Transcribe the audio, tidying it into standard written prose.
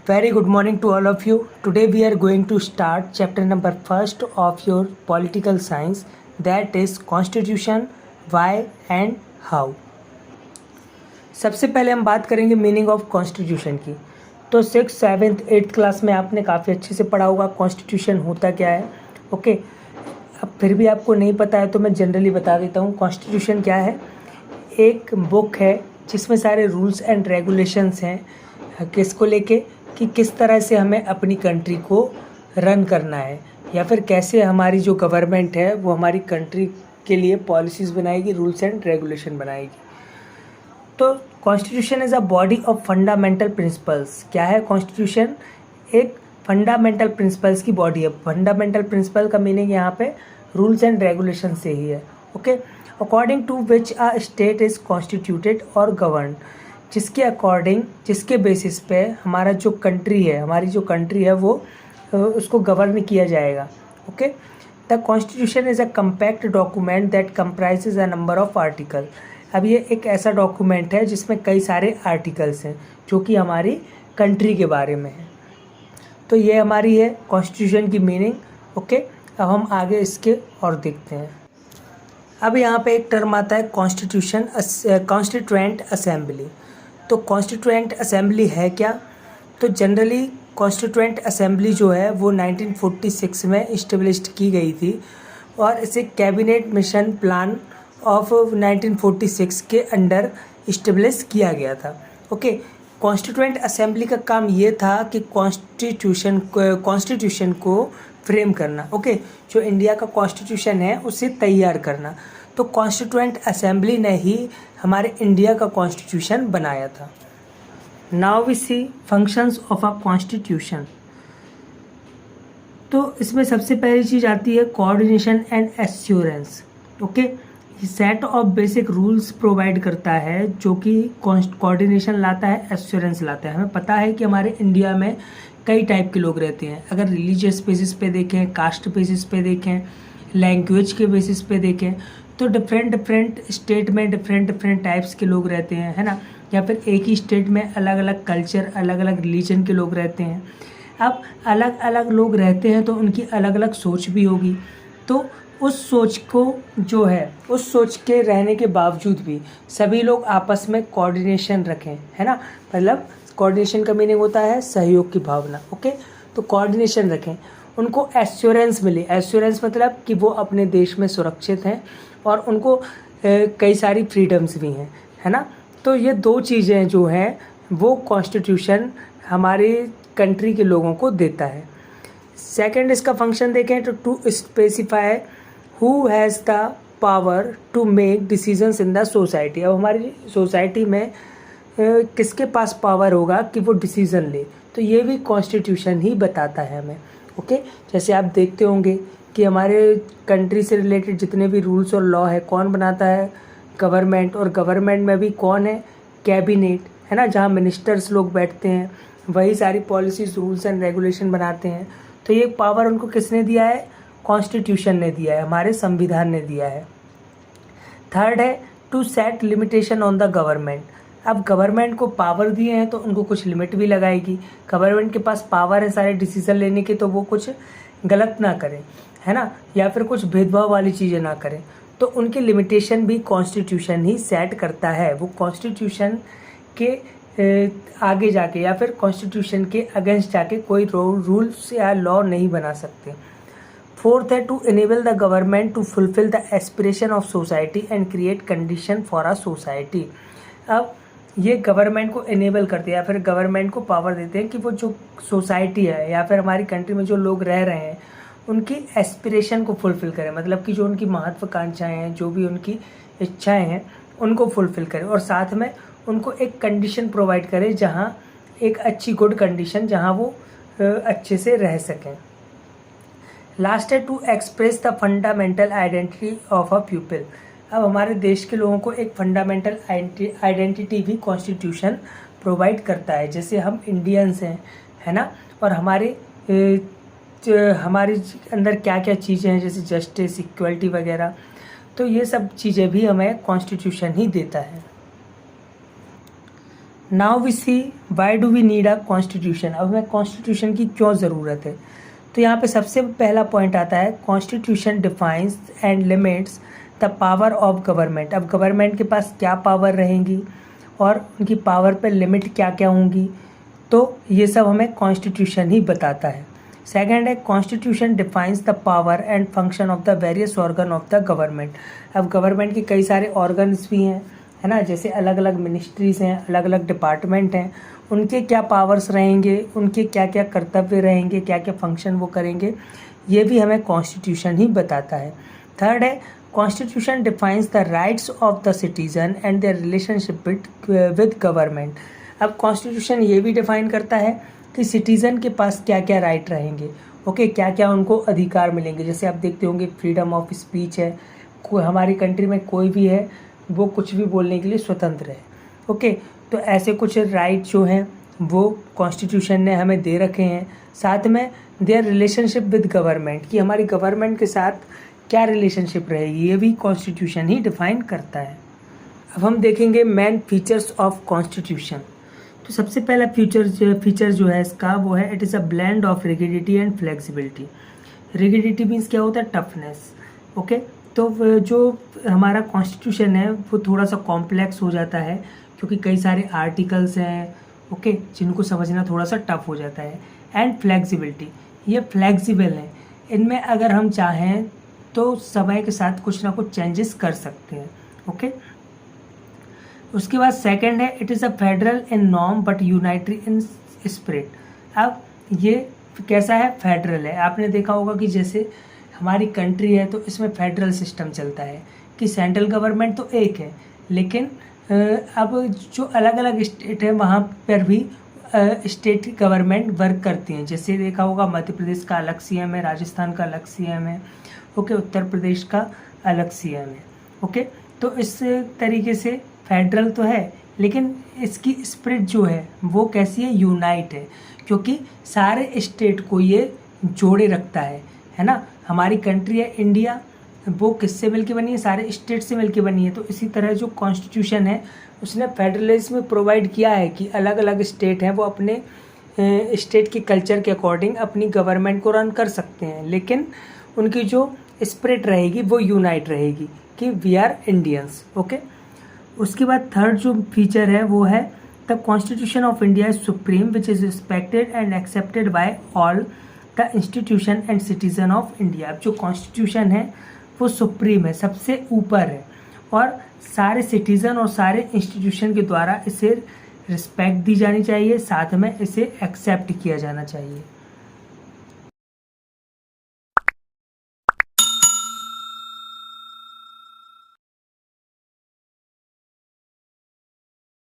Very good morning to all of you. Today we are going to start chapter number first of your political science, that is Constitution, why and how. सबसे पहले हम बात करेंगे meaning of constitution की। तो 6th, 7th, 8th class में आपने काफ़ी अच्छे से पढ़ा होगा कॉन्स्टिट्यूशन होता क्या है। ओके, अब फिर भी आपको नहीं पता है तो मैं जनरली बता देता हूँ। कॉन्स्टिट्यूशन क्या है? एक बुक है जिसमें सारे रूल्स एंड रेगुलेशंस हैं किसको लेके, कि किस तरह से हमें अपनी कंट्री को रन करना है, या फिर कैसे हमारी जो गवर्नमेंट है वो हमारी कंट्री के लिए पॉलिसीज़ बनाएगी, रूल्स एंड रेगुलेशन बनाएगी। तो constitution is a body of fundamental principles. क्या है कॉन्स्टिट्यूशन? एक फंडामेंटल प्रिंसिपल्स की बॉडी है। फंडामेंटल प्रिंसिपल का मीनिंग यहाँ पे रूल्स एंड रेगुलेशन से ही है। Okay, according to which a state is constituted और गवर्न, जिसके अकॉर्डिंग, जिसके बेसिस पे हमारा जो कंट्री है, हमारी जो कंट्री है वो उसको गवर्न किया जाएगा। Okay, the constitution is a compact document that comprises a number of article. अब ये एक ऐसा डॉक्यूमेंट है जिसमें कई सारे आर्टिकल्स हैं जो कि हमारी कंट्री के बारे में है। तो ये हमारी है कॉन्स्टिट्यूशन की मीनिंग। ओके, अब हम आगे इसके और देखते हैं। अब यहाँ पे एक टर्म आता है कॉन्स्टिट्यूशन, कॉन्स्टिट्यूएंट असेंबली। तो कॉन्स्टिट्यूएंट असेंबली है क्या? तो जनरली कॉन्स्टिट्यूएंट असेंबली जो है वो 1946 में इस्टेब्लिश की गई थी और इसे कैबिनेट मिशन प्लान ऑफ 1946 के अंडर इस्टेब्लिश किया गया था। ओके, कॉन्स्टिट्यूएंट असेंबली का काम ये था कि कॉन्स्टिट्यूशन को फ्रेम करना। ओके, जो इंडिया का कॉन्स्टिट्यूशन है उसे तैयार करना। तो कॉन्स्टिट्यूएंट असेंबली ने ही हमारे इंडिया का कॉन्स्टिट्यूशन बनाया था। Now we see functions of a constitution. तो इसमें सबसे पहली चीज़ आती है coordination and assurance. Okay, set of basic rules provide करता है जो कि कोऑर्डिनेशन लाता है, एश्योरेंस लाता है। हमें पता है कि हमारे इंडिया में कई टाइप के लोग रहते हैं। अगर रिलीजियस बेसिस पे देखें, कास्ट बेसिस पे देखें, लैंग्वेज के बेसिस पे देखें, तो डिफरेंट स्टेट में डिफरेंट टाइप्स के लोग रहते हैं, है ना। या फिर एक ही स्टेट में अलग अलग कल्चर, अलग अलग रिलीजन के लोग रहते हैं। अब अलग अलग लोग रहते हैं तो उनकी अलग अलग सोच भी होगी। तो उस सोच को जो है, उस सोच के रहने के बावजूद भी सभी लोग आपस में कोऑर्डिनेशन रखें, है ना। मतलब कोऑर्डिनेशन का मीनिंग होता है सहयोग की भावना। ओके, तो कोऑर्डिनेशन रखें, उनको एश्योरेंस मिले। एश्योरेंस मतलब कि वो अपने देश में सुरक्षित हैं और उनको कई सारी फ्रीडम्स भी हैं, है ना। तो ये दो चीज़ें जो हैं वो कॉन्स्टिट्यूशन हमारे कंट्री के लोगों को देता है। सेकंड इसका फंक्शन देखें तो to specify who has the power to make decisions in the society. अब हमारी सोसाइटी में किसके पास पावर होगा कि वो डिसीज़न ले, तो ये भी कॉन्स्टिट्यूशन ही बताता है हमें। ओके, जैसे आप देखते होंगे कि हमारे कंट्री से रिलेटेड जितने भी रूल्स और लॉ है कौन बनाता है? गवर्नमेंट। और गवर्नमेंट में भी कौन है? कैबिनेट, है ना, जहाँ मिनिस्टर्स लोग बैठते हैं, वही सारी पॉलिसीज, रूल्स एंड रेगुलेशन बनाते हैं। तो ये पावर उनको किसने दिया है? कॉन्स्टिट्यूशन ने दिया है, हमारे संविधान ने दिया है। थर्ड है to set limitation on the government. अब गवर्नमेंट को पावर दिए हैं तो उनको कुछ लिमिट भी लगाएगी। गवर्नमेंट के पास पावर है सारे डिसीजन लेने की, तो वो कुछ गलत ना करें, है ना, या फिर कुछ भेदभाव वाली चीज़ें ना करें। तो उनकी लिमिटेशन भी कॉन्स्टिट्यूशन ही सेट करता है। वो कॉन्स्टिट्यूशन के आगे जाके या फिर कॉन्स्टिट्यूशन के अगेंस्ट जाके कोई रूल्स या लॉ नहीं बना सकते। फोर्थ है to enable the government to fulfil the aspiration of society and create condition for a society. अब ये गवर्नमेंट को इनेबल करते हैं या फिर गवर्नमेंट को पावर देते हैं कि वो जो सोसाइटी है या फिर हमारी कंट्री में जो लोग रह रहे हैं उनकी एस्पिरेशन को फुलफ़िल करें। मतलब कि जो उनकी महत्वाकांक्षाएं हैं, जो भी उनकी इच्छाएं हैं, उनको फुलफ़िल करें और साथ में उनको एक कंडीशन प्रोवाइड करें, जहां एक अच्छी गुड कंडीशन, जहां वो अच्छे से रह सकें। लास्ट है to express the fundamental identity of a people. अब हमारे देश के लोगों को एक फंडामेंटल आइडेंटिटी भी कॉन्स्टिट्यूशन प्रोवाइड करता है। जैसे हम इंडियंस हैं, है ना, और हमारे अंदर क्या क्या चीज़ें हैं, जैसे जस्टिस, इक्वलिटी वगैरह, तो ये सब चीज़ें भी हमें कॉन्स्टिट्यूशन ही देता है। Now we see why do we need a constitution. अब हमें कॉन्स्टिट्यूशन की क्यों ज़रूरत है। तो यहाँ पे सबसे पहला पॉइंट आता है constitution defines and limits the power of government. अब गवर्नमेंट के पास क्या पावर रहेंगी और उनकी पावर पे लिमिट क्या क्या होंगी, तो ये सब हमें कॉन्स्टिट्यूशन ही बताता है। सेकंड है constitution defines the power and function of the various organ of the government. अब गवर्नमेंट के कई सारे ऑर्गन्स भी हैं, है ना, जैसे अलग अलग मिनिस्ट्रीज़ हैं, अलग अलग डिपार्टमेंट हैं, उनके क्या पावर्स रहेंगे, उनके क्या क्या कर्तव्य रहेंगे, क्या क्या फंक्शन वो करेंगे, ये भी हमें कॉन्स्टिट्यूशन ही बताता है। थर्ड है constitution defines the rights of the citizen and their relationship with government. अब कॉन्स्टिट्यूशन ये भी डिफाइन करता है कि सिटीज़न के पास क्या क्या राइट रहेंगे, ओके, क्या क्या उनको अधिकार मिलेंगे। जैसे आप देखते होंगे फ्रीडम ऑफ स्पीच है, हमारी कंट्री में कोई भी है वो कुछ भी बोलने के लिए स्वतंत्र है, ओके। तो ऐसे कुछ राइट जो हैं वो कॉन्स्टिट्यूशन ने हमें दे रखे हैं। साथ में देयर रिलेशनशिप विद गवर्नमेंट, कि हमारी गवर्नमेंट के साथ क्या रिलेशनशिप रहेगी, ये भी कॉन्स्टिट्यूशन ही डिफाइन करता है। अब हम देखेंगे मेन फीचर्स ऑफ कॉन्स्टिट्यूशन। तो सबसे पहला फीचर जो है इसका वो है it is a blend of rigidity and flexibility. Rigidity means क्या होता है, टफनेस, ओके। तो जो हमारा कॉन्स्टिट्यूशन है वो थोड़ा सा कॉम्प्लेक्स हो जाता है क्योंकि कई सारे आर्टिकल्स हैं, ओके, जिनको समझना थोड़ा सा टफ हो जाता है। एंड फ्लेक्सिबिलिटी, ये फ्लेक्सिबल है, इनमें अगर हम चाहें तो समय के साथ कुछ ना कुछ चेंजेस कर सकते हैं, ओके। उसके बाद सेकंड है it is a federal in norm but unitary in spirit. अब ये कैसा है, फेडरल है। आपने देखा होगा कि जैसे हमारी कंट्री है तो इसमें फेडरल सिस्टम चलता है कि सेंट्रल गवर्नमेंट तो एक है, लेकिन अब जो अलग अलग स्टेट है वहाँ पर भी स्टेट गवर्नमेंट वर्क करती हैं। जैसे देखा होगा मध्य प्रदेश का अलग सीएम है, राजस्थान का अलग सीएम है, ओके, उत्तर प्रदेश का अलग सीएम है, ओके। तो इस तरीके से फेडरल तो है, लेकिन इसकी स्पिरिट जो है वो कैसी है, यूनाइट है, क्योंकि सारे स्टेट को ये जोड़े रखता है ना। हमारी कंट्री है इंडिया, वो किससे मिलके बनी है, सारे स्टेट से मिलके बनी है। तो इसी तरह जो कॉन्स्टिट्यूशन है उसने फेडरलिज्म में प्रोवाइड किया है कि अलग अलग स्टेट हैं वो अपने स्टेट के कल्चर के अकॉर्डिंग अपनी गवर्नमेंट को रन कर सकते हैं, लेकिन उनकी जो स्पिरिट रहेगी वो यूनाइट रहेगी कि वी आर इंडियंस, ओके। उसके बाद थर्ड जो फीचर है वो है the constitution of India is supreme which is respected and accepted by all the institution and citizen of India. अब जो कॉन्स्टिट्यूशन है वो सुप्रीम है, सबसे ऊपर है, और सारे सिटीज़न और सारे इंस्टीट्यूशन के द्वारा इसे रिस्पेक्ट दी जानी चाहिए, साथ में इसे एक्सेप्ट किया जाना चाहिए।